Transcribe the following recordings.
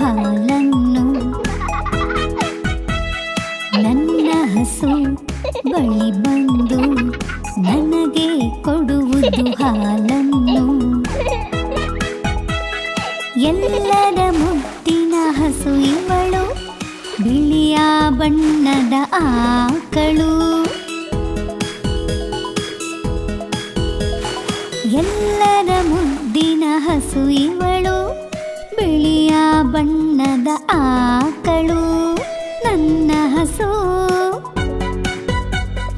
ಹಾಲನ್ನು. ನನ್ನ ಹಸು ಬಳಿ ಬಂದು ನನಗೆ ಕೊಡುವುದು ಹಾಲನ್ನು. ಎಲ್ಲರ ಮುದ್ದಿನ ಹಸು ಇವಳು, ಬಿಳಿಯ ಬಣ್ಣದ ಆಕಳು. ಎಲ್ಲರ ಮುದ್ದಿನ ಹಸು ಇವಳು, ಬಿಳಿಯ ಬಣ್ಣದ ಆಕಳು. ನನ್ನ ಹಸು,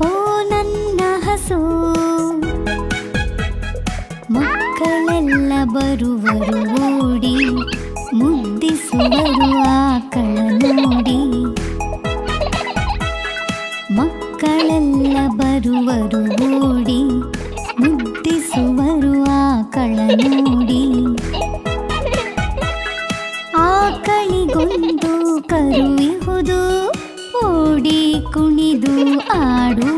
ಓ ನನ್ನ ಹಸು. ಮಕ್ಕಳೆಲ್ಲ ಬರುವರು ಓಡಿ, ಮುದ್ದಿಸುವರು ಆಕಳ ನೋಡಿ. ಮಕ್ಕಳೆಲ್ಲ ಬರುವರು ಓಡಿ, ಮುದ್ದಿಸುವರು ಆಕಳ ನೋಡಿ. ಆಕಳಿಗೊಂದು ಕರುವಿಹುದು, ಓಡಿ ಕುಣಿದು ಆಡು